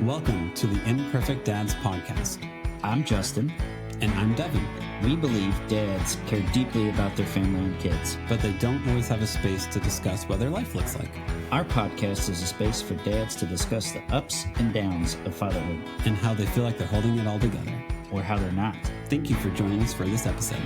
Welcome to the Imperfect Dads podcast. I'm Justin. And I'm Devin. We believe dads care deeply about their family and kids, but they don't always have a space to discuss what their life looks like. Our podcast is a space for dads to discuss the ups and downs of fatherhood. And how they feel like they're holding it all together. Or how they're not. Thank you for joining us for this episode.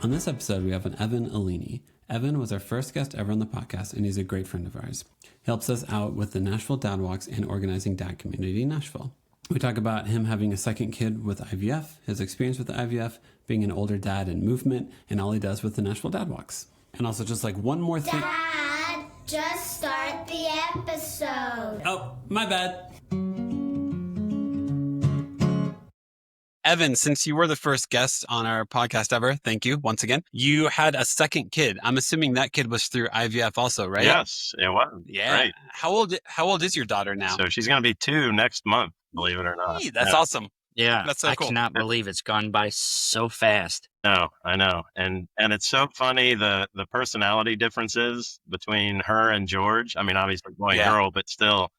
On this episode, we have an Evan Allini. Evan was our first guest ever on the podcast, and he's a great friend of ours. He helps us out with the Nashville Dad Walks and organizing dad community in Nashville. We talk about him having a second kid with IVF, his experience with the IVF, being an older dad in movement, and all he does with the Nashville Dad Walks. And also just like one more thing. Dad, just start the episode. Oh, my bad. Evan, since you were the first guest on our podcast ever, thank you once again. You had a second kid. I'm assuming that kid was through IVF also, right? Yes, it was. Yeah. Right. How old is your daughter now? So she's going to be 2 next month, believe it or not. Hey, that's awesome. Yeah, That's so cool. I cannot believe it's gone by so fast. No, I know. And it's so funny, the personality differences between her and George. I mean, obviously boy and girl, but still,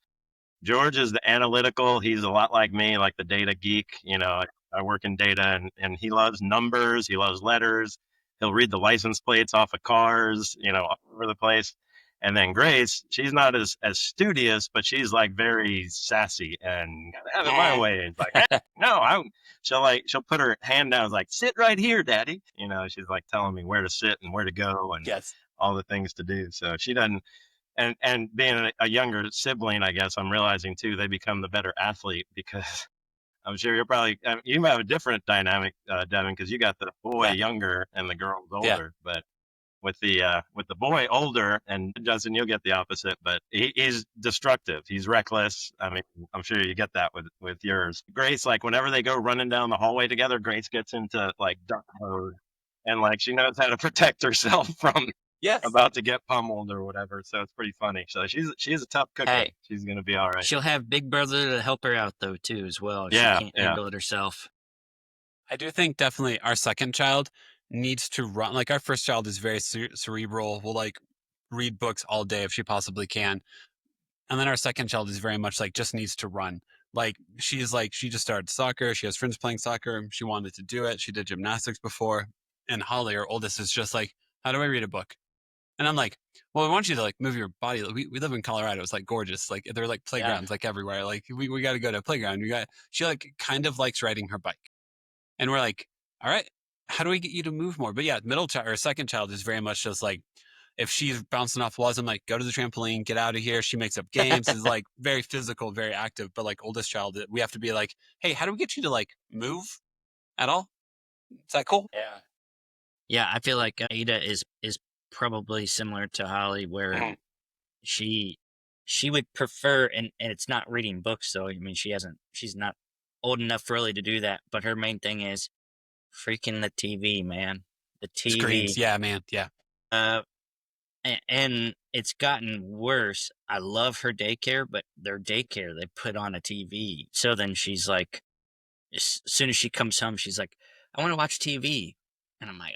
George is the analytical. He's a lot like me, like the data geek. You know, I work in data, and he loves numbers. He loves letters. He'll read the license plates off of cars, you know, all over the place. And then Grace, she's not as studious, but she's like very sassy and gotta have it my way. It's like, hey, no, she'll put her hand down, like, sit right here, Daddy. You know, she's like telling me where to sit and where to go and all the things to do. So she doesn't. And being a younger sibling, I guess I'm realizing too, they become the better athlete because I'm sure you have a different dynamic, Devin, because you got the boy younger and the girl's older. Yeah. But with the boy older, and Justin, you'll get the opposite, but he's destructive. He's reckless. I mean, I'm sure you get that with yours. Grace, like whenever they go running down the hallway together, Grace gets into like duck mode, and like she knows how to protect herself from about to get pummeled or whatever. So it's pretty funny. So she's a tough cookie. Hey, she's gonna be all right. She'll have Big Brother to help her out though too as well. She can't handle it herself. I do think definitely our second child needs to run. Like our first child is very cerebral, will like read books all day if she possibly can. And then our second child is very much like just needs to run. Like she just started soccer. She has friends playing soccer. She wanted to do it. She did gymnastics before. And Holly, our oldest, is just like, how do I read a book? And I'm like, well, we want you to like move your body. We live in Colorado. It's like gorgeous. Like there are like playgrounds like everywhere. Like we got to go to a playground. She like kind of likes riding her bike. And we're like, all right, how do we get you to move more? But yeah, middle child or second child is very much just like, if she's bouncing off walls, I'm like, go to the trampoline, get out of here. She makes up games. Is like very physical, very active. But like oldest child, we have to be like, hey, how do we get you to like move at all? Is that cool? Yeah. Yeah, I feel like Ada is probably similar to Holly, where she would prefer, and it's not reading books. So I mean, she's not old enough really to do that. But her main thing is freaking the TV, man. The TV. Screens. Yeah, man. Yeah. And it's gotten worse. I love her daycare, but their daycare, they put on a TV. So then she's like, as soon as she comes home, she's like, I want to watch TV. And I'm like,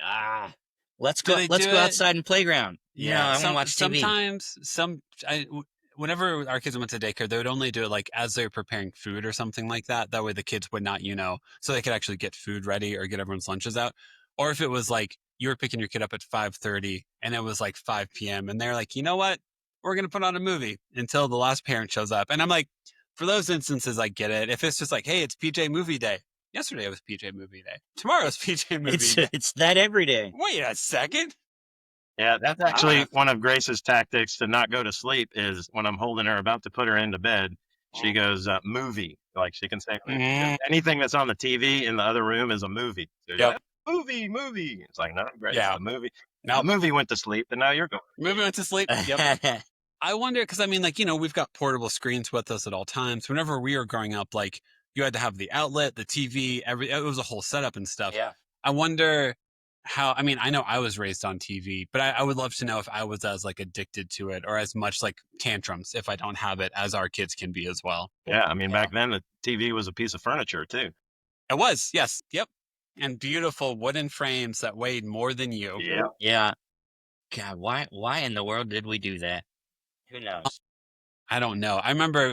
let's go outside and playground. Yeah, I want to watch TV. Sometimes, whenever our kids went to daycare, they would only do it like as they're preparing food or something like that. That way the kids would not, so they could actually get food ready or get everyone's lunches out. Or if it was like you were picking your kid up at 5:30 and it was like 5 p.m. and they're like, you know what? We're going to put on a movie until the last parent shows up. And I'm like, for those instances, I get it. If it's just like, hey, it's PJ movie day. Yesterday was PJ movie day. Tomorrow's PJ movie day. It's that every day. Wait a second. Yeah, that's actually one of Grace's tactics to not go to sleep is when I'm holding her about to put her into bed, she goes, movie. Like she can say anything that's on the TV in the other room is a movie. So like, movie. It's like, no, Grace, a movie. Now the movie went to sleep and now you're going. Movie went to sleep. Yep. I wonder, because I mean, like, we've got portable screens with us at all times. Whenever we were growing up, like, you had to have the outlet, the TV, it was a whole setup and stuff. Yeah. I wonder I know I was raised on TV, but I would love to know if I was as like addicted to it or as much like tantrums if I don't have it as our kids can be as well. Yeah. I mean, back then the TV was a piece of furniture too. It was. Yes. Yep. And beautiful wooden frames that weighed more than you. Yeah. Yeah. God, why in the world did we do that? Who knows? I don't know. I remember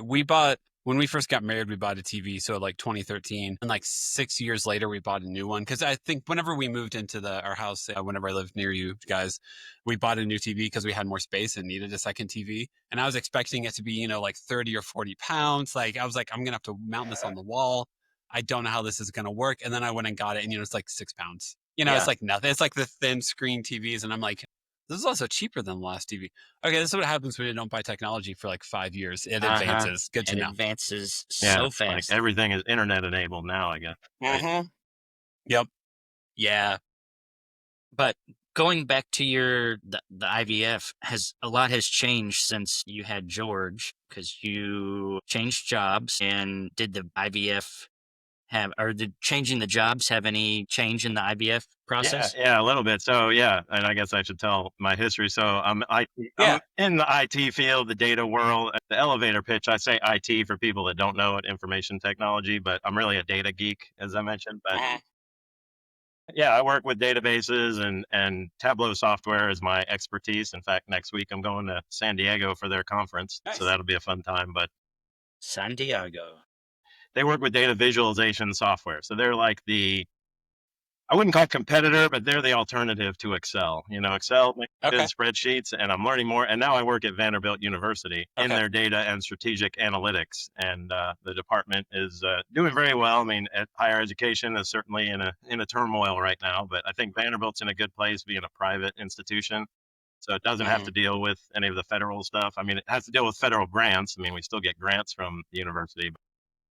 when we first got married, we bought a TV. So like 2013, and like 6 years later, we bought a new one. Cause I think whenever we moved into our house, whenever I lived near you guys, we bought a new TV because we had more space and needed a second TV. And I was expecting it to be, like 30 or 40 pounds. Like I was like, I'm going to have to mount this on the wall. I don't know how this is going to work. And then I went and got it and, it's like 6 pounds. It's Yeah. like nothing. It's like the thin screen TVs. And I'm like, this is also cheaper than the last TV. Okay, this is what happens when you don't buy technology for like 5 years. It advances. Good to It know. advances Yeah, so like fast. everything is internet enabled now, I guess. Right? Yep. Yeah. But going back to the IVF, a lot has changed since you had George, because you changed jobs. And did the IVF did changing the jobs have any change in the IVF process? Yeah, a little bit. So yeah, and I guess I should tell my history. So I'm Yeah. in the IT field, the data world, the elevator pitch. I say IT for people that don't know it, information technology, but I'm really a data geek, as I mentioned. But yeah, I work with databases and Tableau software is my expertise. In fact, next week I'm going to San Diego for their conference, so Nice. that'll be a fun time. But San Diego. they work with data visualization software, so they're like I wouldn't call it competitor, but they're the alternative to Excel. Excel makes good Okay. spreadsheets, and I'm learning more. And now I work at Vanderbilt University in Okay. their data and strategic analytics, and the department is doing very well. I mean, higher education is certainly in a turmoil right now, but I think Vanderbilt's in a good place, being a private institution, so it doesn't have to deal with any of the federal stuff. I mean, it has to deal with federal grants. I mean, we still get grants from the university.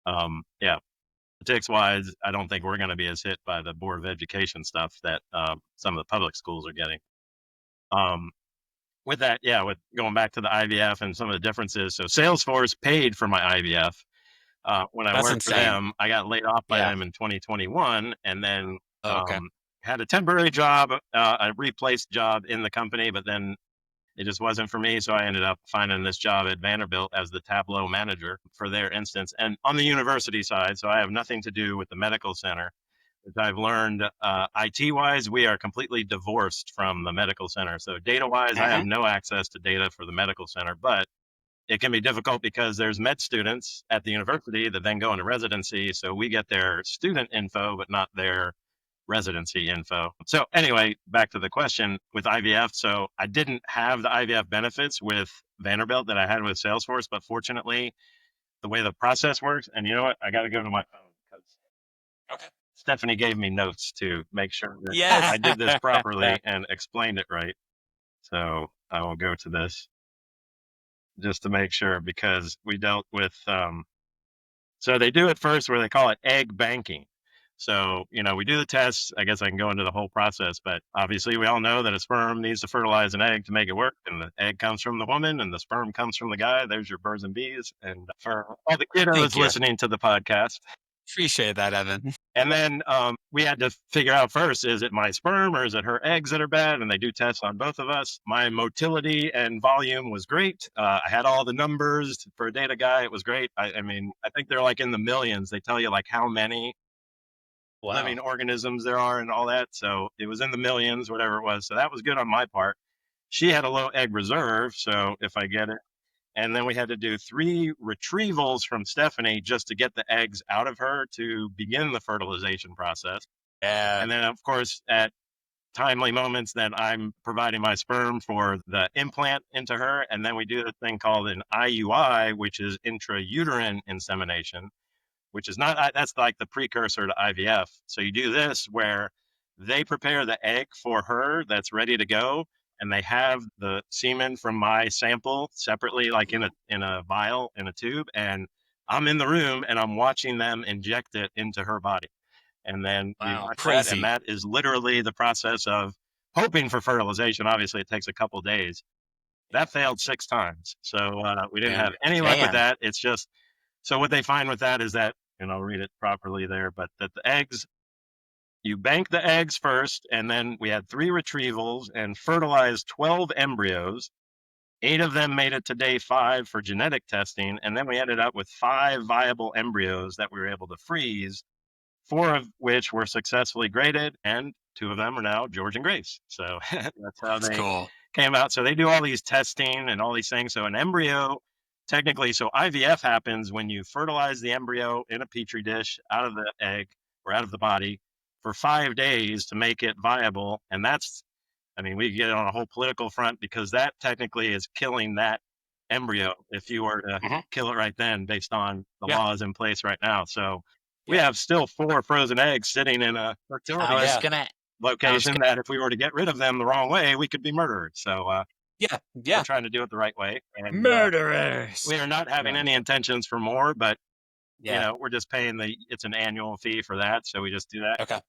But, yeah, politics wise, I don't think we're going to be as hit by the Board of Education stuff that some of the public schools are getting. With that, yeah, with going back to the IVF and some of the differences. So Salesforce paid for my IVF. When I That's worked for insane. them, I got laid off by Yeah. them in 2021, and then Oh, okay. had a temporary job, a replaced job in the company, but then it just wasn't for me. So I ended up finding this job at Vanderbilt as the Tableau manager for their instance, and on the university side. So I have nothing to do with the medical center, which I've learned IT wise, we are completely divorced from the medical center. So data wise, I have no access to data for the medical center, but it can be difficult because there's med students at the university that then go into residency. So we get their student info, but not their residency info. So anyway, back to the question with IVF. So I didn't have the IVF benefits with Vanderbilt that I had with Salesforce, but fortunately, the way the process works, and you know what, I got to go to my phone because Okay. Stephanie gave me notes to make sure that Yes. I did this properly and explained it right. So I will go to this just to make sure, because we dealt with, so they do it first where they call it egg banking. So, we do the tests. I guess I can go into the whole process, but obviously we all know that a sperm needs to fertilize an egg to make it work. And the egg comes from the woman and the sperm comes from the guy. There's your birds and bees. And for all the kiddos Thank you. listening to the podcast. Appreciate that, Evan. And then we had to figure out first, is it my sperm or is it her eggs that are bad? And they do tests on both of us. My motility and volume was great. I had all the numbers for a data guy. It was great. I mean, I think they're like in the millions. They tell you like how many living organisms there are and all that. So it was in the millions, whatever it was. So that was good on my part. She had a low egg reserve. So if I get it. And then we had to do 3 retrievals from Stephanie just to get the eggs out of her to begin the fertilization process. Yeah. And then, of course, at timely moments, then I'm providing my sperm for the implant into her. And then we do the thing called an IUI, which is intrauterine insemination, which is not, that's like the precursor to IVF. So you do this where they prepare the egg for her that's ready to go, and they have the semen from my sample separately, like in a vial, in a tube, and I'm in the room and I'm watching them inject it into her body. And then we watch that, Crazy. and that is literally the process of hoping for fertilization. Obviously, it takes a couple days. That failed 6 times, so we didn't have any luck with that. It's just, so what they find with that is that, and I'll read it properly there, but that the eggs, you bank the eggs first, and then we had 3 retrievals and fertilized 12 embryos. 8 of them made it to day 5 for genetic testing, and then we ended up with 5 viable embryos that we were able to freeze, 4 of which were successfully graded, and 2 of them are now George and Grace. So that's how That's cool. came out. So they do all these testing and all these things. So an embryo, technically, so IVF happens when you fertilize the embryo in a petri dish out of the egg or out of the body for 5 days to make it viable. And that's, I mean, we get on a whole political front because that technically is killing that embryo if you were to kill it right then based on the laws in place right now. So we have still 4 frozen eggs sitting in a fertility I was gonna location that if we were to get rid of them the wrong way, we could be murdered. So we're trying to do it the right way. And murderers. we are not having any intentions for more, but you Yeah. know, we're just paying it's an annual fee for that. So we just do that. Okay.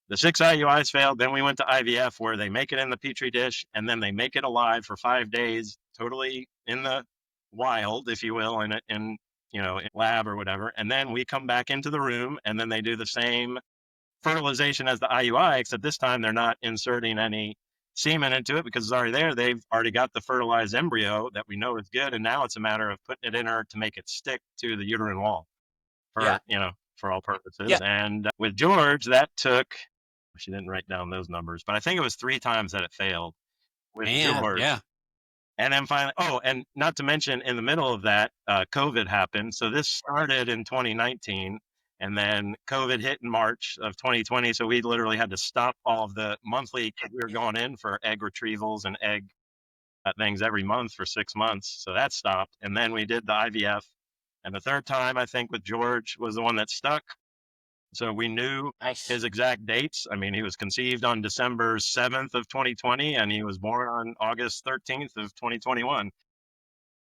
The 6 IUIs failed. Then we went to IVF where they make it in the petri dish and then they make it alive for 5 days, totally in the wild, if you will, in you know, in lab or whatever. And then we come back into the room and then they do the same fertilization as the IUI, except this time they're not inserting any semen into it because it's already there. They've already got the fertilized embryo that we know is good. And now it's a matter of putting it in her to make it stick to the uterine wall for, you know, for all purposes. Yeah. And with George, that took, she didn't write down those numbers, but I think it was 3 times that it failed with George. Yeah. And then finally, and not to mention in the middle of that, COVID happened. So this started in 2019 and then COVID hit in March of 2020. So we literally had to stop all of the monthly, we were going in for egg retrievals and egg things every month for 6 months. So that stopped. And then we did the IVF. And the third time, I think with George was the one that stuck. So we knew his exact dates. I mean, he was conceived on December 7th of 2020 and he was born on August 13th of 2021.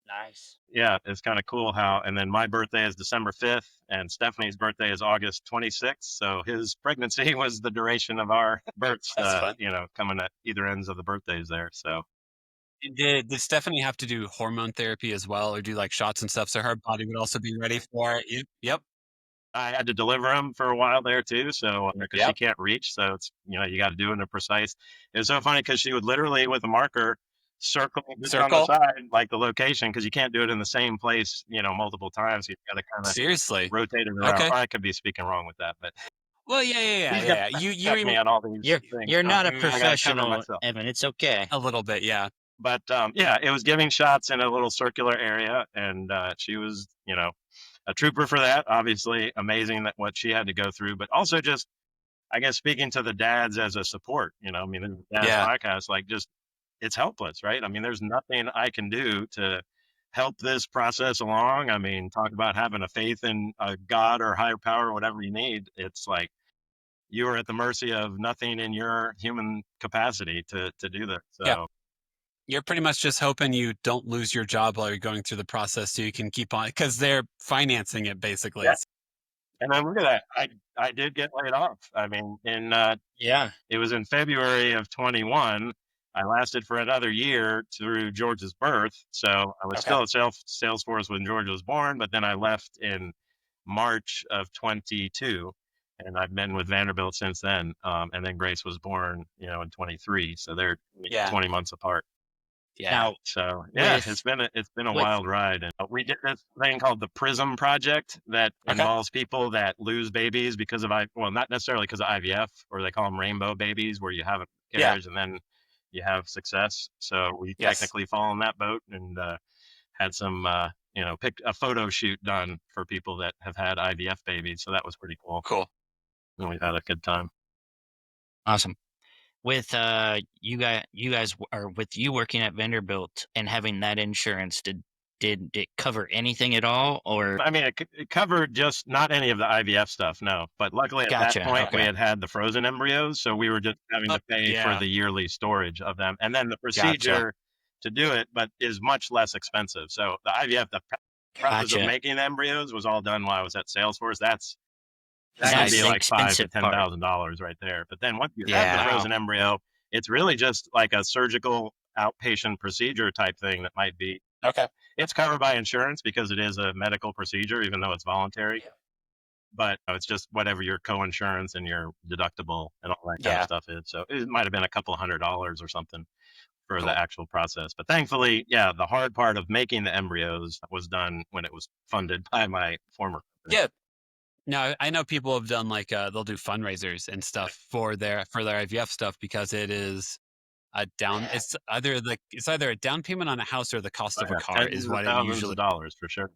Nice. Yeah, it's kind of cool how, and then my birthday is December 5th and Stephanie's birthday is August 26th. So his pregnancy was the duration of our births, you know, coming at either ends of the birthdays there. So Did Stephanie have to do hormone therapy as well or do like shots and stuff so her body would also be ready for it? Yep. I had to deliver him for a while there too. So, because she can't reach. So it's, you know, you got to do it in a precise. It was so funny because she would literally with a marker circle just on the side, like the location, because you can't do it in the same place, you know, multiple times. You've got to kind of Seriously rotate it around. Okay. I could be speaking wrong with that, but well, yeah. You me on all these you're things. not a I gotta cover professional, myself. Evan. It's okay. a little bit, yeah. But yeah, it was giving shots in a little circular area, and she was, you know, a trooper for that. Obviously, amazing that what she had to go through, but also just, I guess, speaking to the dads as a support. You know, I mean, the dad's podcast, like, just it's helpless, right? I mean, there's nothing I can do to help this process along. I mean, talk about having a faith in a God or higher power, whatever you need. It's like you are at the mercy of nothing in your human capacity to do that. So. You're pretty much just hoping you don't lose your job while you're going through the process so you can keep on because they're financing it basically. Yeah. And then look at that. I did get laid off. I mean, it was in February of 21. I lasted for another year through George's birth. So I was still at Salesforce when George was born, but then I left in March of 22. And I've been with Vanderbilt since then. And then Grace was born, you know, in 23. So they're 20 months apart. Yeah. Now, So yeah, it's been a wild ride, and we did this thing called the PRISM project that involves people that lose babies because of not necessarily because of IVF, or they call them rainbow babies, where you have a carriage and then you have success. So we technically fall in that boat and had some you know, picked a photo shoot done for people that have had IVF babies. So that was pretty cool. And we had a good time. Awesome. With you guys are with you working at Vanderbilt and having that insurance, did it cover anything at all? Or I mean, it covered just not any of the IVF stuff, no. But luckily at that point we had the frozen embryos, so we were just having to pay for the yearly storage of them, and then the procedure to do it, but is much less expensive. So the IVF, the process of making the embryos was all done while I was at Salesforce. That can be like $5,000 to $10,000 right there. But then once you have the frozen embryo, it's really just like a surgical outpatient procedure type thing that might be. It's covered by insurance because it is a medical procedure, even though it's voluntary. But it's just whatever your co-insurance and your deductible and all that kind of stuff is. So it might have been a couple $100 or something for the actual process. But thankfully, the hard part of making the embryos was done when it was funded by my former company. Yeah. No, I know people have done like they'll do fundraisers and stuff for their IVF stuff because it is it's either a down payment on a house or the cost of a car Tens is of what it thousands usually, of dollars for sure.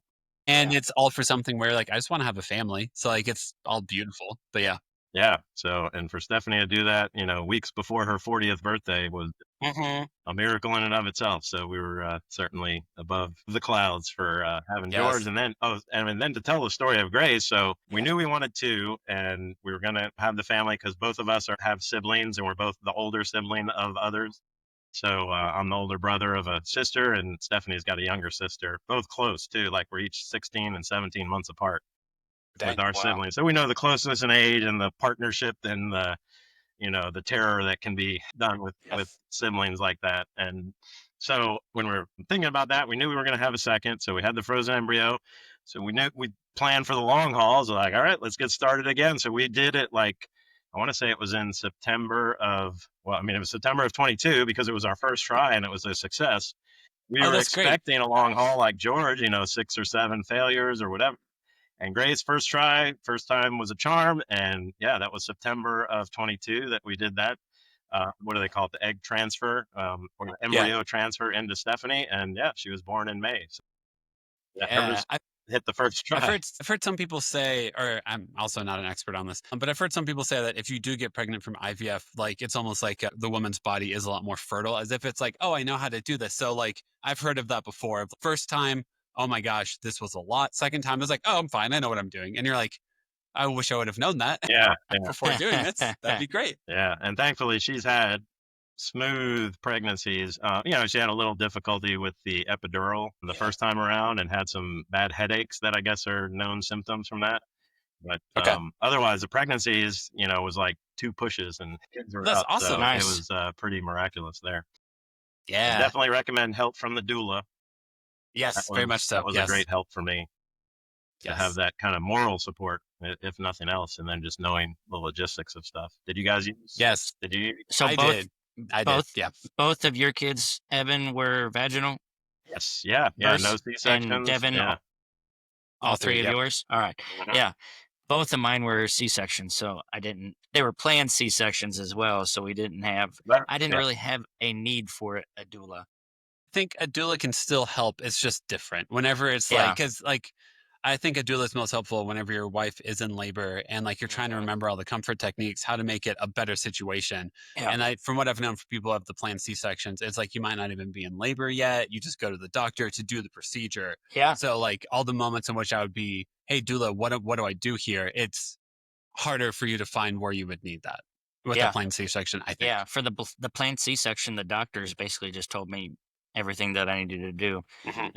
and it's all for something where like I just want to have a family. So like it's all beautiful. But yeah. Yeah. So, and for Stephanie to do that, weeks before her 40th birthday was Mhm. a miracle in and of itself. So we were certainly above the clouds for having George. Yes. And then, and then to tell the story of Grace. So we knew we wanted two, and we were going to have the family because both of us have siblings, and we're both the older sibling of others. So I'm the older brother of a sister, and Stephanie's got a younger sister, both close too. Like we're each 16 and 17 months apart with Dang. our Wow. siblings. So we know the closeness in age and the partnership and the terror that can be done with Yes. siblings like that. And so when we were thinking about that, we knew we were going to have a second. So we had the frozen embryo. So we knew we planned for the long hauls. Like, all right, let's get started again. So we did it like, I want to say it was in September it was September of 22 because it was our first try and it was a success. We Oh, were that's great. expecting a long haul like George, 6 or 7 failures or whatever. And Grace, first try, first time was a charm. And yeah, that was September of 22 that we did that. What do they call it? The egg transfer or the Yeah. embryo transfer into Stephanie. And yeah, she was born in May. So yeah, Yeah. hit the first try. I've heard some people say, or I'm also not an expert on this, but I've heard some people say that if you do get pregnant from IVF, like it's almost like the woman's body is a lot more fertile, as if it's like, oh, I know how to do this. So like I've heard of that before. First time, oh my gosh, this was a lot. Second time, it's like, oh, I'm fine. I know what I'm doing. And you're like, I wish I would have known that Yeah. before doing this. That'd be great. Yeah. And thankfully, she's had smooth pregnancies. She had a little difficulty with the epidural the first time around and had some bad headaches that I guess are known symptoms from that. But Okay. otherwise, the pregnancies, was like 2 pushes and kids were That's up. awesome. So it Nice. was pretty miraculous there. Yeah. Definitely recommend help from the doula. Yes, very much so. That was a Yes. great help for me to have Yes. that kind of moral support, if nothing else, and then just knowing the logistics of stuff. Did you guys use? Yes. Did you? So I both did. I did. both Yeah. both of your kids, Evan, were vaginal Yes. Yeah. Yeah. No births, and C-sections. Devin, Yeah. all three of Yep. yours. All right. Mhm. Yeah. Both of mine were C-sections, so they were planned C-sections as well, so I didn't Yeah. really have a need for a doula. Think a doula can still help. It's just different. Whenever it's Yeah. because like I think a doula is most helpful whenever your wife is in labor and like you're trying to Mhm. remember all the comfort techniques, how to make it a better situation. Yeah. And from what I've known from people who have the planned C sections, it's like you might not even be in labor yet. You just go to the doctor to do the procedure. Yeah. So like all the moments in which I would be, hey doula, what do I do here? It's harder for you to find where you would need that with a Yeah. planned C section. I think. Yeah. For the planned C-section, the doctors basically just told me everything that I needed to do. Mhm.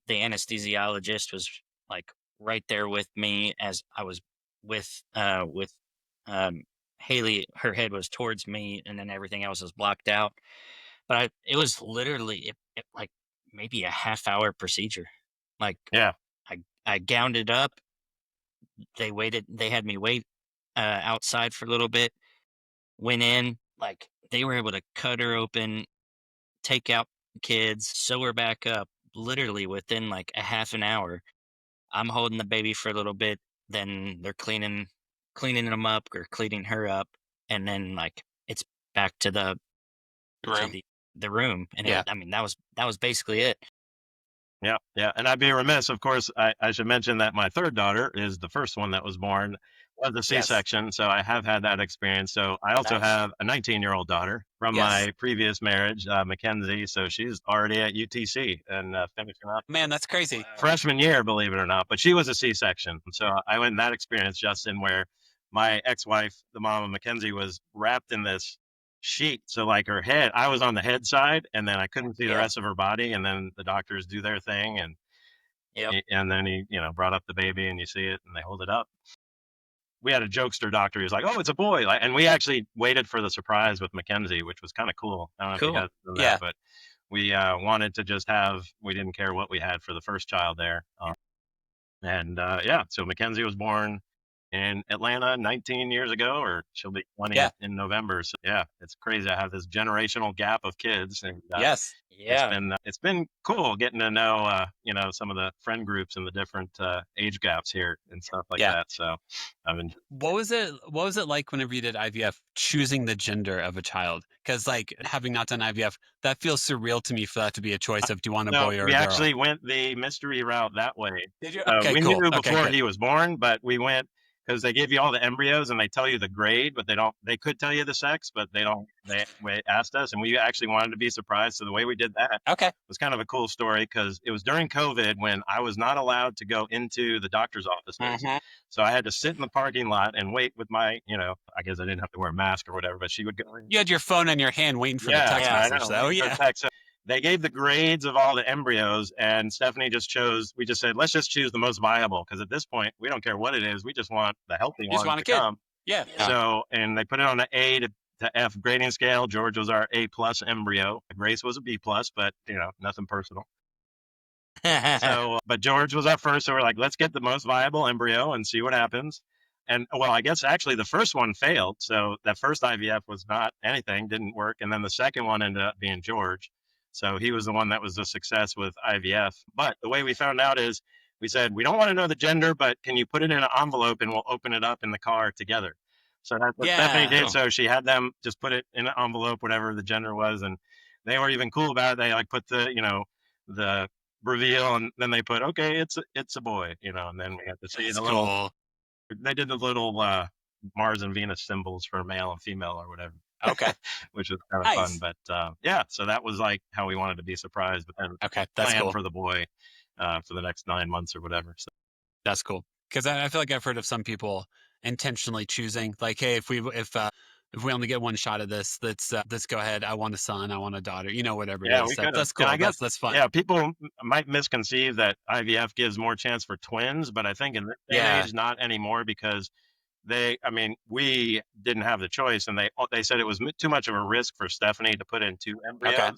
The anesthesiologist was like right there with me as I was with um Haley. Her head was towards me, and then everything else was blocked out. But it was literally like maybe a half-hour procedure. Like Yeah. I gowned it up. They had me wait outside for a little bit. Went in, like they were able to cut her open, take out kids, sew her back up literally within like a half an hour. I'm holding the baby for a little bit, then they're cleaning them up or cleaning her up, and then like it's back to Room. the room. And Yeah. that was basically it. Yeah. Yeah. And I'd be remiss, of course, I should mention that my third daughter is the first one that was born was a Yes. C-section. So I have had that experience. So I also Nice. have a 19-year-old daughter from Yes. my previous marriage, Mackenzie. So she's already at UTC and finishing up Man, that's crazy. freshman year, believe it or not. But she was a C-section. So I went in that experience, Justin, where my ex-wife, the mom of Mackenzie, was wrapped in this sheet. So like her head, I was on the head side, and then I couldn't see the Yeah. rest of her body. And then the doctors do their thing, and Yep. then he brought up the baby, and you see it, and they hold it up. We had a jokester doctor. He was like, "Oh, it's a boy," and we actually waited for the surprise with Mackenzie, which was kind of cool. I don't know if you Cool. guys know that, Yeah. but we wanted to just have. We didn't care what we had for the first child there, and yeah. So Mackenzie was born in Atlanta 19 years ago, or she'll be 20 Yeah. in November. So yeah, it's crazy. I have this generational gap of kids, and Yes. Yeah. it's been cool getting to know some of the friend groups and the different age gaps here and stuff like Yeah. that. So I've been What was it like whenever you did IVF, choosing the gender of a child? Because like having not done IVF, that feels surreal to me for that to be a choice of do you want a no, boy or we a girl? actually went the mystery route that way. Did you? Okay, We cool. knew Okay, before good. he was born, but we went because they give you all the embryos and they tell you the grade, but they don't. They could tell you the sex, but they don't. They asked us, and we actually wanted to be surprised. So the way we did that Okay. was kind of a cool story because it was during COVID when I was not allowed to go into the doctor's offices. Mhm. So I had to sit in the parking lot and wait with my, I guess I didn't have to wear a mask or whatever, but she would go in. You had your phone in your hand waiting for the Yeah, text Yeah, I message, know. though. Waiting for the Yeah. text. So they gave the grades of all the embryos, and Stephanie we just said, let's just choose the most viable because at this point, we don't care what it is. We just want the healthy You just one want a to kid. come. Yeah. So, and they put it on an A to F grading scale. George was our A plus embryo. Grace was a B plus, but nothing personal. So, but George was up first. So we're like, let's get the most viable embryo and see what happens. And well, I guess actually the first one failed. So that first IVF was not anything, didn't work. And then the second one ended up being George. So he was the one that was a success with IVF. But the way we found out is we said, we don't want to know the gender, but can you put it in an envelope and we'll open it up in the car together? So that's what Stephanie did. Cool. So she had them just put it in an envelope, whatever the gender was. And they were even cool about it. They like put the reveal, and then they put, okay, it's a boy, and then we had to see That's the little. cool. They did the little Mars and Venus symbols for male and female or whatever, Okay. which was kind of fun. Nice. But yeah, so that was like how we wanted to be surprised, but then Okay. That's plan cool. for the boy for the next 9 months or whatever. So That's cool. Because I feel like I've heard of some people intentionally choosing, like, hey, if we only get one shot of this, let's go ahead. I want a son. I want a daughter. Whatever it yeah, is. we could have. That's And cool. I guess That's fun. yeah, people might misconceive that IVF gives more chance for twins, but I think in this day and Yeah. age, not anymore because we didn't have the choice, and they said it was too much of a risk for Stephanie to put in 2 embryos. Okay.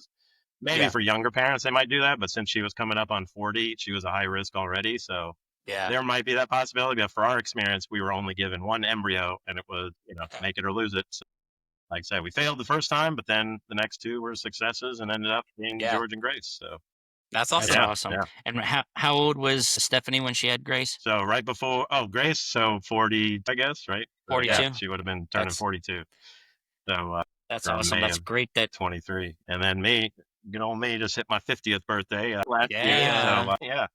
Maybe Yeah. for younger parents, they might do that, but since she was coming up on 40, she was a high risk already. So Yeah. there might be that possibility. But for our experience, we were only given 1 embryo, and it was, make it or lose it. So, like I said, we failed the first time, but then the next 2 were successes and ended up being Yeah. George and Grace. So That's That's awesome. yeah, awesome. yeah. And how old was Stephanie when she had Grace? So right before, Grace, so 40, I guess, right? So, 42. yeah, she would have been turning That's 42. So That's around awesome. May That's of great that 23, and then good old me, just hit my 50th birthday last year. Yeah. So yeah,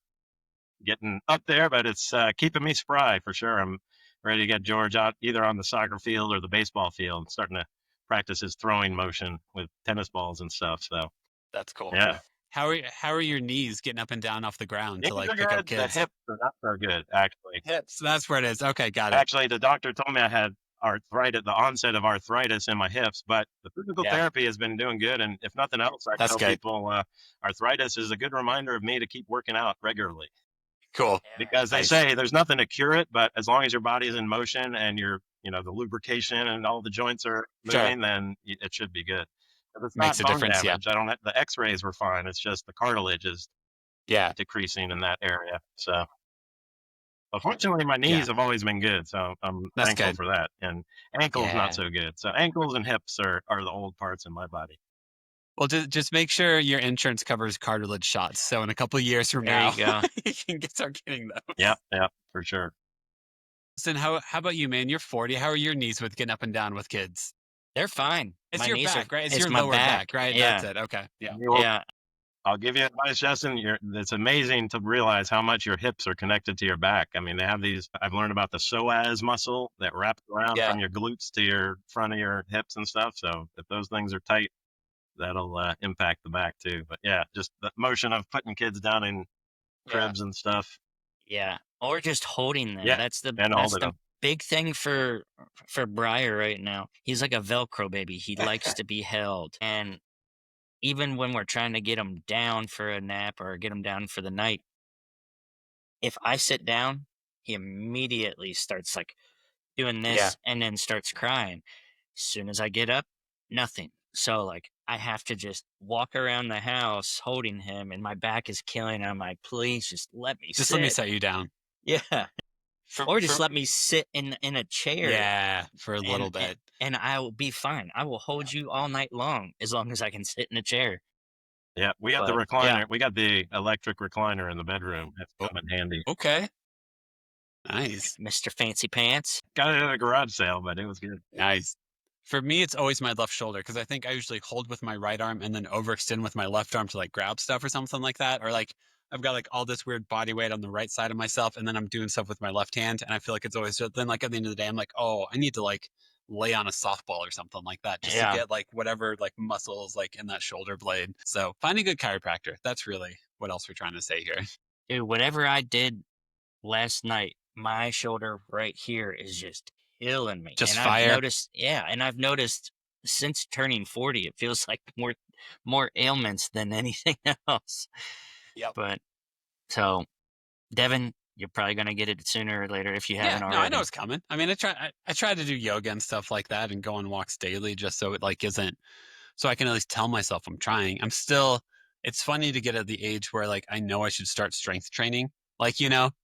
getting up there, but it's keeping me spry for sure. I'm ready to get George out either on the soccer field or the baseball field, starting to practice his throwing motion with tennis balls and stuff. So That's cool. yeah, How are your knees getting up and down off the ground knees to like are pick up good. The kids? hips are not so good, actually. Hips. That's where it is. Okay, got it. Actually, the doctor told me I had arthritis, the onset of arthritis in my hips, but the physical Yeah. therapy has been doing good. And if nothing else, I That's tell good. people arthritis is a good reminder of me to keep working out regularly. Cool. Because they Nice. say there's nothing to cure it, but as long as your body is in motion and the lubrication and all the joints are Sure. moving, then it should be good. If it's Makes not a bone difference, yeah. damage, the X-rays were fine. It's just the cartilage is Yeah. decreasing in that area. So, fortunately, my knees have always been good, so I'm That's thankful good. for that. And ankles Yeah. not so good. So ankles and hips are the old parts in my body. Well, just make sure your insurance covers cartilage shots. So in a couple of years from There now, you go. you can start getting those. Yep, for sure. Listen, how about you, man? You're 40. How are your knees with getting up and down with kids? They're fine. It's My your knees back, are. right? It's It's your my lower back. right? Yeah. That's it. Okay. Yeah. Yeah. I'll give you advice, Justin. It's amazing to realize how much your hips are connected to your back. I mean, they have these. I've learned about the psoas muscle that wraps around Yeah. from your glutes to your front of your hips and stuff. So if those things are tight, that'll impact the back too. But yeah, just the motion of putting kids down in cribs and stuff. Yeah. Or just holding them. Yeah, That's the and holding them. big thing for Briar right now. He's like a Velcro baby. He likes to be held. And even when we're trying to get him down for a nap or get him down for the night, if I sit down, he immediately starts like doing Yeah. this and then starts crying. As soon as I get up, nothing. So like I have to just walk around the house holding him and my back is killing him. I'm like, please just let me Just sit. let me set you down. Yeah. or just let me sit in a chair. Yeah, for a little and, bit. and I will be fine. I will hold you all night long as I can sit in a chair. Yeah, we have the But recliner. yeah, We got the electric recliner in the bedroom. That's Oh, come in handy. okay. Nice. Mr. Fancy Pants. Got it at a garage sale, but it was good. Nice. For me, it's always my left shoulder because I think I usually hold with my right arm and then overextend with my left arm to like grab stuff or something like that. Or like I've got like all this weird body weight on the right side of myself and then I'm doing stuff with my left hand. And I feel like it's always just, then like at the end of the day, I'm like, oh, I need to like lay on a softball or something like that just to Yeah. get like whatever like muscles like in that shoulder blade. So find a good chiropractor. That's really what else we're trying to say here. Dude, whatever I did last night, my shoulder right here is just killing me. Just And fire. I've noticed since turning 40, it feels like more ailments than anything else. Yep. But so, Devin, you're probably gonna get it sooner or later if you Yeah, haven't no, I already. know it's coming. I mean, I try to do yoga and stuff like that and go on walks daily just so it like isn't so I can at least tell myself I'm trying. I'm still it's funny to get at the age where like I know I should start strength training. Like,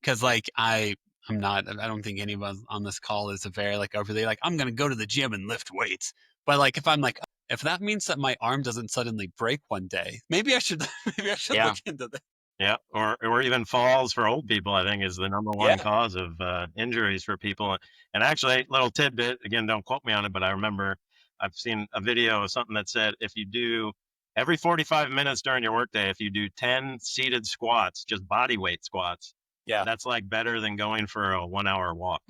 cuz like I'm not I don't think anyone on this call is a very like overly like I'm going to go to the gym and lift weights. But like if I'm like if that means that my arm doesn't suddenly break one day, maybe I should maybe I should Yeah. look into that. Yeah, or even falls for old people, I think, is the number one Yeah. cause of injuries for people. And actually, little tidbit, again, don't quote me on it, but I remember I've seen a video of something that said if you do every 45 minutes during your workday, if you do 10 seated squats, just body weight squats, Yeah. that's like better than going for a 1 hour walk.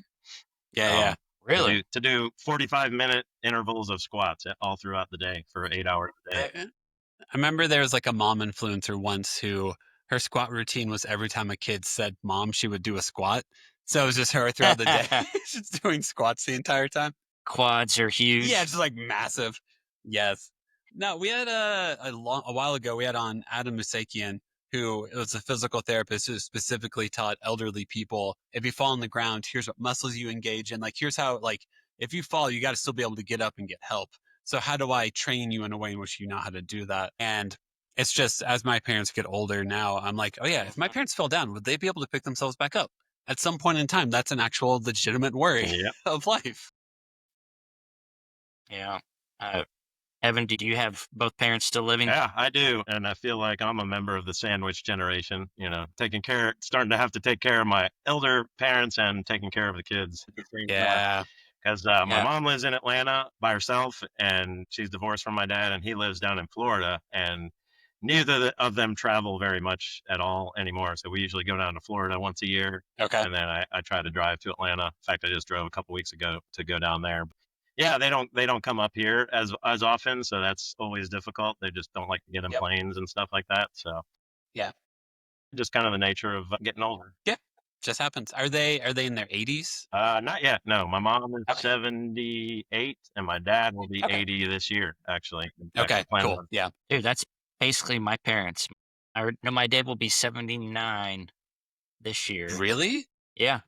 Yeah, yeah. Really? To do 45-minute intervals of squats all throughout the day for 8 hours a day. I remember there was like a mom influencer once who her squat routine was every time a kid said mom, she would do a squat. So it was just her throughout the day, just doing squats the entire time. Quads are huge. Yeah, just like massive. Yes. No, we had a while ago, we had on Adam Musakian, who was a physical therapist who specifically taught elderly people, if you fall on the ground, here's what muscles you engage in. Like, here's how, like, if you fall, you got to still be able to get up and get help. So how do I train you in a way in which you know how to do that? And it's just as my parents get older now, I'm like, oh yeah, if my parents fell down, would they be able to pick themselves back up? At some point in time, that's an actual legitimate worry Yep. of life. Yeah. Evan, do you have both parents still living? Yeah, I do. And I feel like I'm a member of the sandwich generation, starting to have to take care of my elder parents and taking care of the kids at the same time. Yeah. Because my mom lives in Atlanta by herself, and she's divorced from my dad, and he lives down in Florida. And neither of them travel very much at all anymore. So we usually go down to Florida once a year, Okay. and then I try to drive to Atlanta. In fact, I just drove a couple weeks ago to go down there. Yeah, they don't come up here as often, so that's always difficult. They just don't like to get in planes and stuff like that. So Yeah. just kind of the nature of getting older. Yeah. Just happens. Are they in their 80s? Not yet. No, my mom is Okay. 78, and my dad will be Okay. 80 this year. Actually. Okay. Cool. Yeah. Dude, that's basically my parents. My dad will be 79 this year. Really? Yeah.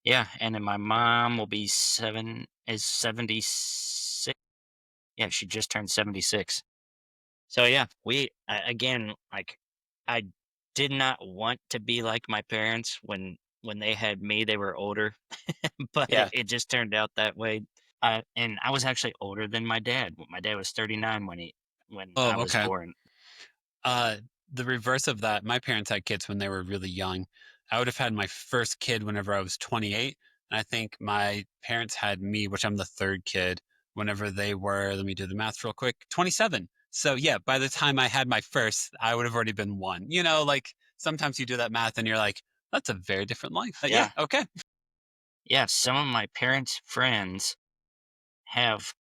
Yeah. And then my mom will be 76. Yeah, she just turned 76. So yeah, again, like, I did not want to be like my parents when they had me. They were older, but Yeah. it just turned out that way. And I was actually older than my dad. My dad was 39 when Oh, I was okay. born. The reverse of that, my parents had kids when they were really young. I would have had my first kid whenever I was 28. And I think my parents had me, which I'm the third kid, whenever they were, let me do the math real quick, 27. So yeah, by the time I had my first, I would have already been one. Like sometimes you do that math and you're like, that's a very different life. But yeah, okay. Yeah, some of my parents' friends have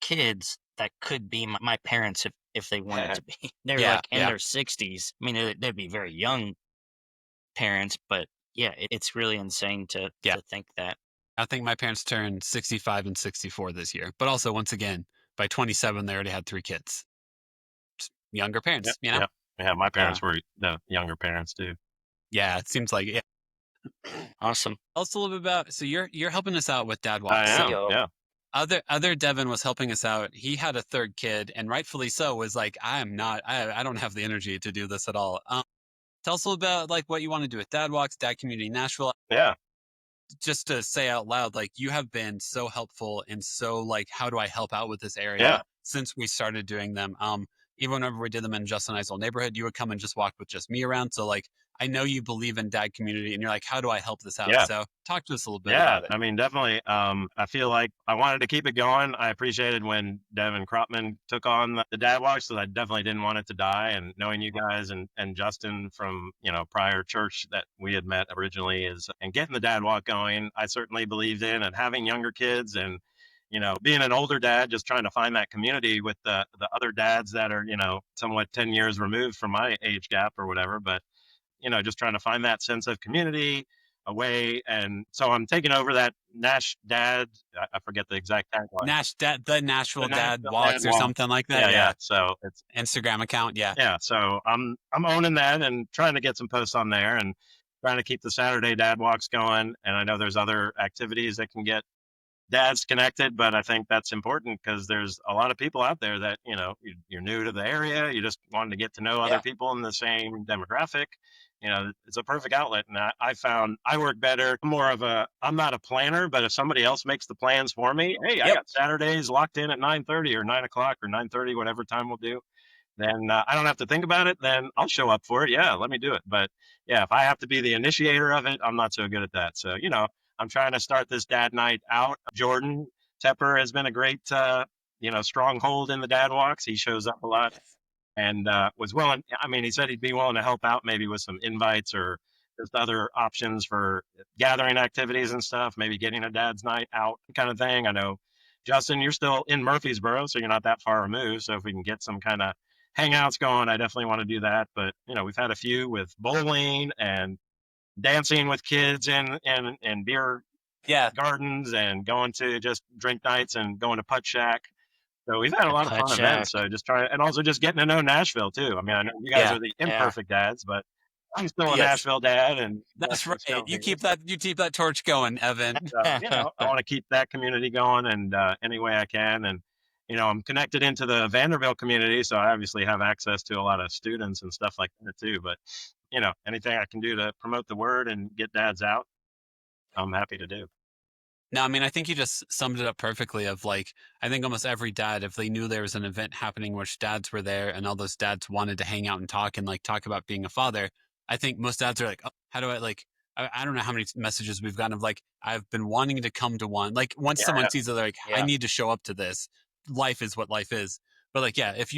kids that could be my parents if they wanted to be. They're Yeah, like in yeah. their 60s. I mean, they'd be very young parents, but yeah, it's really insane to think that. I think my parents turned 65 and 64 this year. But also, once again, by 27, they already had 3 kids. Just younger parents, Yeah. My parents were the younger parents too. Yeah, it seems like it. Awesome. Tell us a little bit about, so you're helping us out with Dad Walks. I am, So yeah. other Devin was helping us out. He had a third kid, and rightfully so, was like, I don't have the energy to do this at all. Tell us a little about like what you want to do with Dad Walks, Dad Community Nashville. Yeah. just to say out loud, like you have been so helpful and so like, how do I help out with this area Yeah. since we started doing them? Even whenever we did them in Justin and I's old neighborhood, you would come and just walk with just me around. So like, I know you believe in dad community and you're like, how do I help this out? Yeah. So talk to us a little bit Yeah, about it. I mean, definitely. I feel like I wanted to keep it going. I appreciated when Devin Kropman took on the Dad Walks, so I definitely didn't want it to die. And knowing you guys and Justin from prior church that we had met originally and getting the Dad Walk going, I certainly believed in. And having younger kids and being an older dad, just trying to find that community with the other dads that are somewhat 10 years removed from my age gap or whatever, but just trying to find that sense of community away. And so I'm taking over that Nash Dad. I forget the exact tagline. The Nashville The Dad Nashville Dad Walks or Walks. something like that. Yeah, yeah. Yeah. So it's Instagram account. Yeah. So I'm owning that and trying to get some posts on there and trying to keep the Saturday Dad Walks going. And I know there's other activities that can get dads connected, but I think that's important because there's a lot of people out there that you're new to the area, you just wanted to get to know other people in the same demographic. It's a perfect outlet. And I found I work better, I'm not a planner, but if somebody else makes the plans for me, hey, I got Saturdays locked in at 9:30 or 9 o'clock or 9:30, whatever time we'll do, then I don't have to think about it. Then I'll show up for it. Yeah, let me do it. But yeah, if I have to be the initiator of it, I'm not so good at that. So, I'm trying to start this dad night out. Jordan Tepper has been a great, stronghold in the Dad Walks. He shows up a lot and was willing. I mean, he said he'd be willing to help out maybe with some invites or just other options for gathering activities and stuff, maybe getting a dad's night out kind of thing. I know, Justin, you're still in Murfreesboro, so you're not that far removed. So if we can get some kind of hangouts going, I definitely want to do that. But, we've had a few with bowling and dancing with kids and beer gardens and going to just drink nights and going to Putt Shack. So we've had a lot of Putt fun Shack. events. So just trying, and also just getting to know Nashville too. I mean, I know you guys are the imperfect dads, but I'm still a Nashville dad, and That's right. You keep that torch going, Evan. I want to keep that community going, and any way I can. And I'm connected into the Vanderbilt community, so I obviously have access to a lot of students and stuff like that too. But anything I can do to promote the word and get dads out, I'm happy to do. No, I mean, I think you just summed it up perfectly of like, I think almost every dad, if they knew there was an event happening which dads were there and all those dads wanted to hang out and talk about being a father, I think most dads are like, oh, how do I like, I don't know how many messages we've gotten of like, I've been wanting to come to one. Like once someone sees it, they're like, I need to show up to this. Life is what life is. But like, yeah, if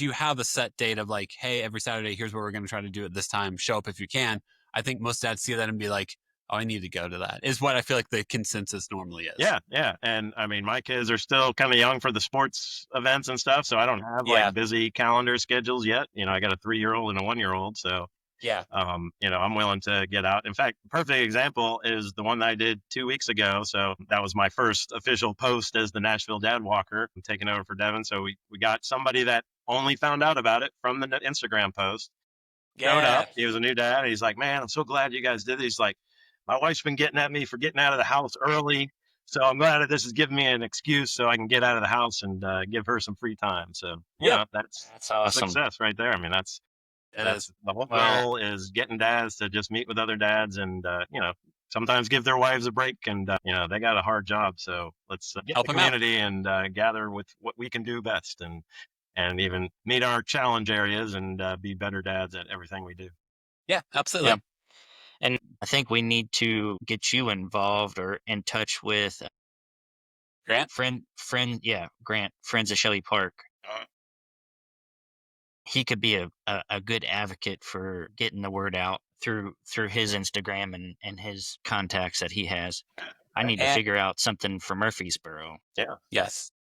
you have a set date of like, hey, every Saturday, here's what we're going to try to do at this time, show up if you can. I think most dads see that and be like, oh, I need to go to that, is what I feel like the consensus normally is. Yeah, yeah. And I mean, my kids are still kind of young for the sports events and stuff, so I don't have like busy calendar schedules yet. I got a 3-year-old and a 1-year-old, so I'm willing to get out. In fact, perfect example is the one that I did 2 weeks ago. So that was my first official post as the Nashville Dad Walker. I'm taking over for Devin. So we got somebody that only found out about it from the Instagram post. Showed up. He was a new dad. And he's like, man, I'm so glad you guys did this. He's like, my wife's been getting at me for getting out of the house early. So I'm glad that this is giving me an excuse so I can get out of the house and give her some free time. So, that's awesome. Success right there. I mean, that's the whole goal is getting dads to just meet with other dads and, sometimes give their wives a break and, they got a hard job. So let's get Help the community and gather with what we can do best and even meet our challenge areas and be better dads at everything we do. Yeah, absolutely. Yep. And I think we need to get you involved or in touch with Grant? Grant, Friends of Shelley Park. He could be a good advocate for getting the word out through his Instagram and his contacts that he has. I need to figure out something for Murfreesboro. Yeah. Yes.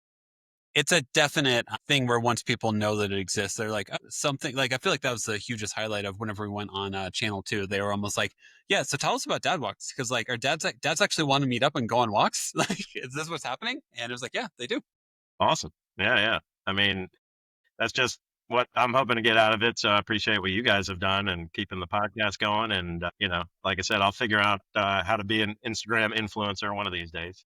It's a definite thing where once people know that it exists, they're like, something like, I feel like that was the hugest highlight of whenever we went on channel 2. They were almost like, yeah, so tell us about dad walks. Cause like our dads actually want to meet up and go on walks. Like, is this what's happening? And it was like, yeah, they do. Awesome. Yeah. Yeah. I mean, that's just what I'm hoping to get out of it. So I appreciate what you guys have done and keeping the podcast going. And, like I said, I'll figure out how to be an Instagram influencer one of these days.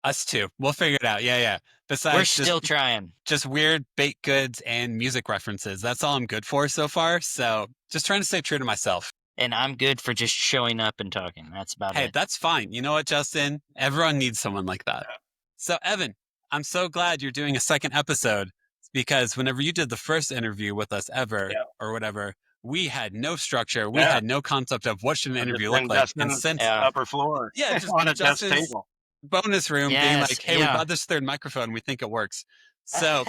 Us too. We'll figure it out. Yeah, yeah. Besides, we're still trying. Just weird baked goods and music references. That's all I'm good for so far. So just trying to stay true to myself. And I'm good for just showing up and talking. That's about Hey, it. that's fine. You know what, Justin? Everyone needs someone like that. So, Evan, I'm so glad you're doing a second episode because whenever you did the first interview with us ever or whatever, we had no structure. We had no concept of what should an I'm just interview look in like. And Justin's since, upper floor just on a desk Justin's table. bonus room being Yes, like, hey, we bought this third microphone. We think it works. So,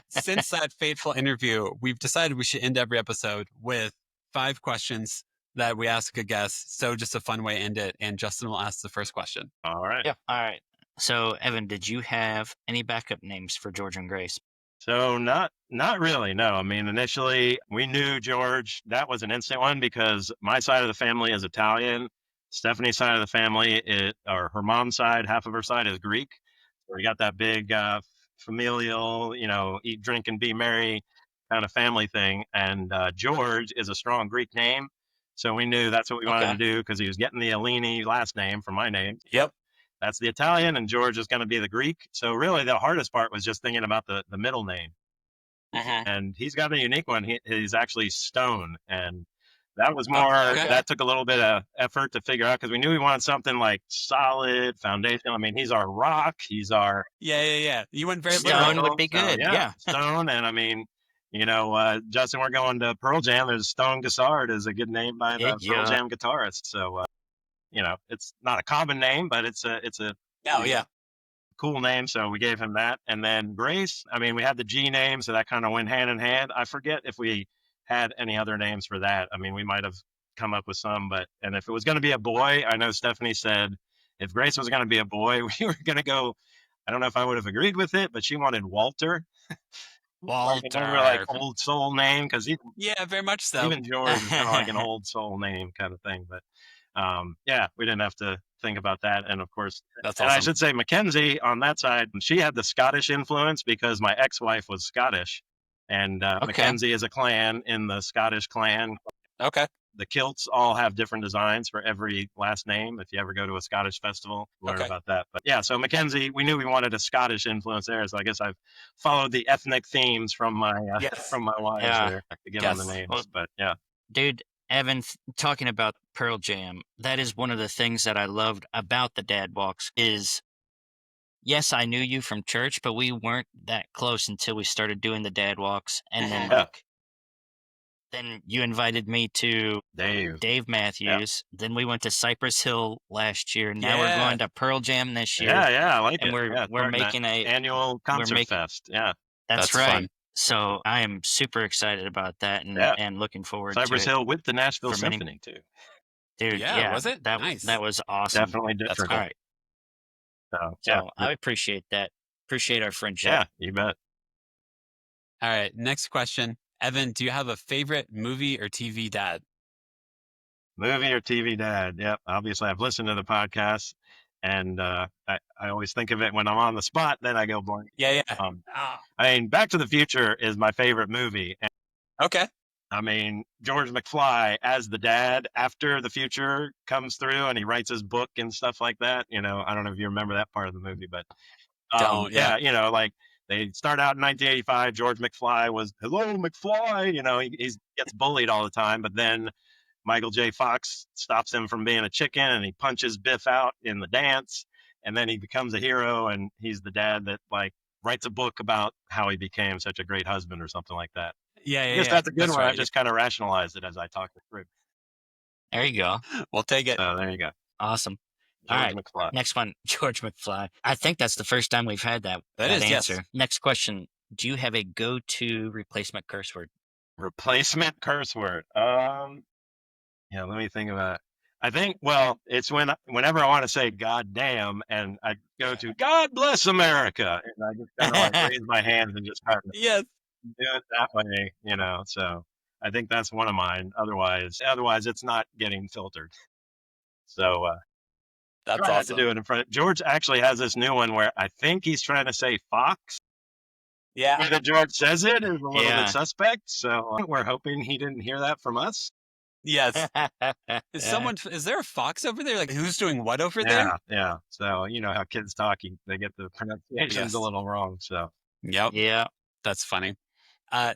since that fateful interview, we've decided we should end every episode with 5 questions that we ask a guest. So just a fun way to end it. And Justin will ask the first question. All right. All right. So, Evan, did you have any backup names for George and Grace? So not really. No, I mean initially we knew George. That was an instant one because my side of the family is Italian. Stephanie's side of the family, or her mom's side, half of her side is Greek. So we got that big familial, eat, drink, and be merry kind of family thing. And George is a strong Greek name, so we knew that's what we wanted to do because he was getting the Allini last name from my name. Yep. That's the Italian, and George is going to be the Greek. So really, the hardest part was just thinking about the middle name. And he's got a unique one. He's actually Stone, and that was more. That took a little bit of effort to figure out because we knew we wanted something like solid, foundational. I mean, he's our rock. He's our Yeah. You went very Stone would be good. Yeah. Stone, and I mean, Justin, we're going to Pearl Jam. There's Stone Gossard is a good name by the Pearl Jam guitarist. So. It's not a common name, but it's a cool name. So we gave him that. And then Grace, I mean, we had the G name, so that kind of went hand in hand. I forget if we had any other names for that. I mean, we might have come up with some, and if it was going to be a boy, I know Stephanie said if Grace was going to be a boy, we were going to go, I don't know if I would have agreed with it, but she wanted Walter. Walter. Like old soul name, because very much so. Even George is kind of like an old soul name kind of thing, but we didn't have to think about that. And of course, that's and awesome. I should say Mackenzie on that side, she had the Scottish influence because my ex-wife was Scottish, and Mackenzie is a clan in the Scottish clan. Okay. The kilts all have different designs for every last name. If you ever go to a Scottish festival, learn about that. But yeah, so Mackenzie, we knew we wanted a Scottish influence there. So I guess I've followed the ethnic themes from my wives there to give them the names. Well, but yeah, dude, Evan, talking about Pearl Jam, that is one of the things that I loved about the Dad Walks is, yes, I knew you from church, but we weren't that close until we started doing the Dad Walks. And then then you invited me to Dave Matthews. Then we went to Cypress Hill last year. Now we're going to Pearl Jam this year. Yeah, I like and it. We're making an annual concert fest. Yeah. That's right. Fun. So I am super excited about that and looking forward to Cypress Hill with the Nashville Symphony too. Dude, was it? Nice. That was awesome. Definitely different. All right. So I appreciate that. Appreciate our friendship. Yeah, you bet. All right. Next question. Evan, do you have a favorite movie or TV dad? Movie or TV dad? Yep. Obviously, I've listened to the podcast, and I always think of it when I'm on the spot. Then I go blank. Yeah. I mean, Back to the Future is my favorite movie. Okay. I mean, George McFly as the dad after the future comes through and he writes his book and stuff like that. I don't know if you remember that part of the movie, but like they start out in 1985. George McFly was, hello, McFly. He gets bullied all the time, but then Michael J. Fox stops him from being a chicken and he punches Biff out in the dance. And then he becomes a hero and he's the dad that writes a book about how he became such a great husband or something like that. Yeah. I guess that's a good one. Right. I just kind of rationalized it as I talked it through. There you go. We'll take it. So there you go. Awesome. George All right. McFly. Next one, George McFly. I think that's the first time we've had that is, answer. Yes. Next question. Do you have a go-to replacement curse word? Replacement curse word? Let me think about it. I think, it's whenever I want to say God damn, and I go to God bless America, and I just kind of raise my hands and just kind of do it that way, so I think that's one of mine. Otherwise it's not getting filtered. So that's awesome. awesome. To do it in front. George actually has this new one where I think he's trying to say Fox. Yeah. The way that George says it is a little bit suspect. So we're hoping he didn't hear that from us. Yes. Is there a Fox over there? Like, who's doing what over there? Yeah. So, how kids talk, they get the pronunciations a little wrong. So, Yep. Yeah. That's funny.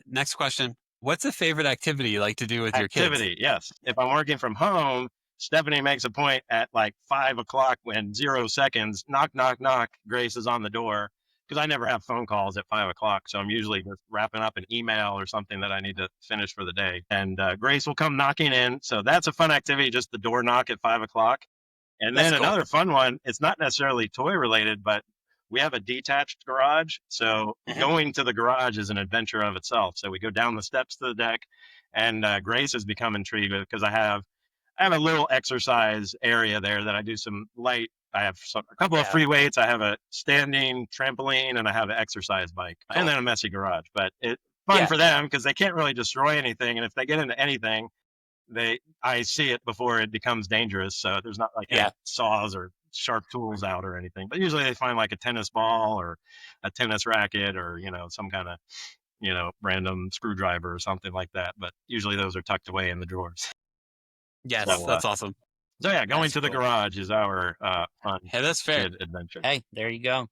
Next question. What's a favorite activity you like to do with your kids? Activity, yes. If I'm working from home, Stephanie makes a point at like 5 o'clock when 0 seconds, knock, knock, knock, Grace is on the door. Because I never have phone calls at 5 o'clock. So I'm usually just wrapping up an email or something that I need to finish for the day. And Grace will come knocking in. So that's a fun activity, just the door knock at 5 o'clock. And That's then cool. another fun one, it's not necessarily toy related, but we have a detached garage. So going to the garage is an adventure of itself. So we go down the steps to the deck, and Grace has become intrigued with, because I have a little exercise area there that I do some light. I have a couple of free weights. I have a standing trampoline, and I have an exercise bike, and then a messy garage. But it's fun for them because they can't really destroy anything. And if they get into anything, I see it before it becomes dangerous. So there's not like any saws or sharp tools out or anything. But usually they find like a tennis ball or a tennis racket or, some kind of, random screwdriver or something like that. But usually those are tucked away in the drawers. Yes, So, that's awesome. So yeah, going That's to the cool. garage is our fun Hey, that's fair. kid adventure. Hey, there you go.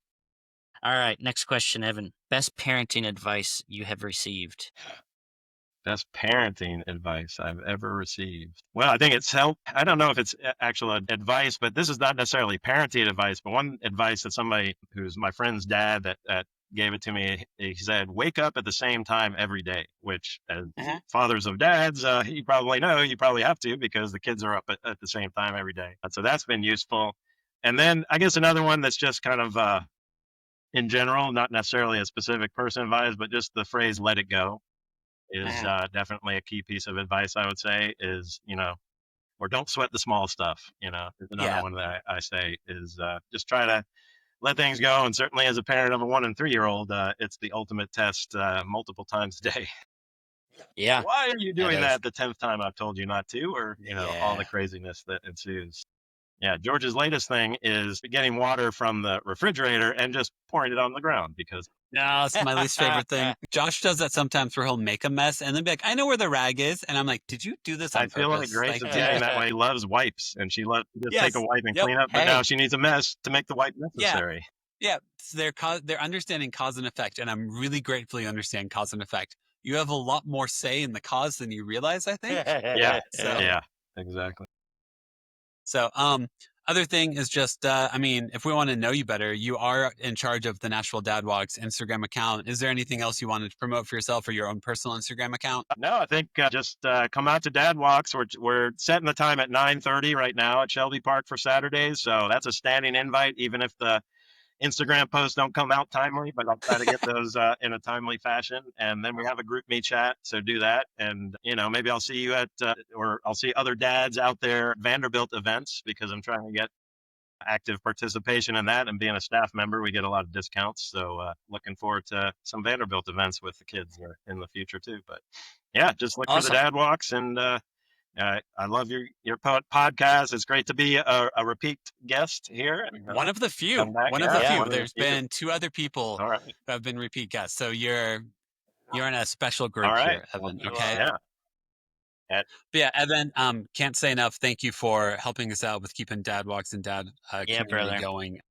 All right, next question, Evan. Best parenting advice you have received? Best parenting advice I've ever received. Well, I think it's help. I don't know if it's actual advice, but this is not necessarily parenting advice. But one advice that somebody who's my friend's dad that gave it to me, he said, wake up at the same time every day, which as fathers of dads, you probably know you probably have to because the kids are up at the same time every day. So that's been useful. And then I guess another one that's just kind of in general, not necessarily a specific person advice, but just the phrase let it go is definitely a key piece of advice, I would say, is, or don't sweat the small stuff. There's another one that I say is just try to let things go. And certainly as a parent of a 1 and 3-year-old, it's the ultimate test multiple times a day. Yeah. Why are you doing that the 10th time I've told you not to? Or, all the Yeah. craziness that ensues. Yeah, George's latest thing is getting water from the refrigerator and just pouring it on the ground because No, it's my least favorite thing. Josh does that sometimes where he'll make a mess and then be like, I know where the rag is. And I'm like, did you do this on I feel like purpose? Grace is getting that way. She loves wipes, and she loves to just take a wipe and Yep. clean up, but Hey. now she needs a mess to make the wipe necessary. Yeah, so they're understanding cause and effect, and I'm really grateful you understand cause and effect. You have a lot more say in the cause than you realize, I think. Yeah, So- yeah, exactly. So, other thing is just, if we want to know you better, you are in charge of the Nashville Dad Walks Instagram account. Is there anything else you wanted to promote for yourself or your own personal Instagram account? No, I think just come out to Dad Walks. We're setting the time at 9:30 right now at Shelby Park for Saturdays, so that's a standing invite, even if the Instagram posts don't come out timely, but I'll try to get those in a timely fashion. And then we have a group me chat, so do that. And, maybe I'll see you or I'll see other dads out there at Vanderbilt events because I'm trying to get active participation in that. And being a staff member, we get a lot of discounts. So looking forward to some Vanderbilt events with the kids in the future too. But yeah, just look for the Dad Walks and I love your podcast. It's great to be a repeat guest here. One of the few. One of the few. There's been 2 other people who have been repeat guests. So you're in a special group here, Evan. Okay. Yeah. But yeah, Evan, can't say enough. Thank you for helping us out with keeping Dad Walks and Dad community going.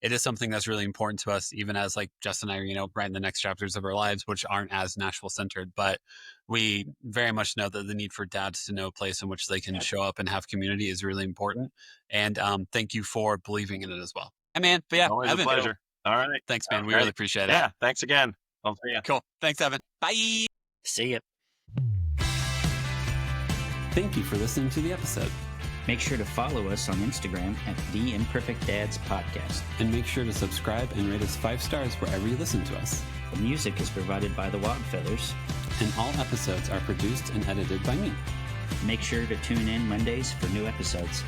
It is something that's really important to us, even as like Justin and I are, right in the next chapters of our lives, which aren't as Nashville centered, but we very much know that the need for dads to know a place in which they can show up and have community is really important. And thank you for believing in it as well. Hey, man. But yeah, always Evan. A pleasure. All right. Thanks, man. We really appreciate it. Yeah. Thanks again. I'll see you. Cool. Thanks, Evan. Bye. See ya. Thank you for listening to the episode. Make sure to follow us on Instagram at The Imperfect Dads Podcast. And make sure to subscribe and rate us 5 stars wherever you listen to us. The music is provided by the Wildfeathers. And all episodes are produced and edited by me. Make sure to tune in Mondays for new episodes.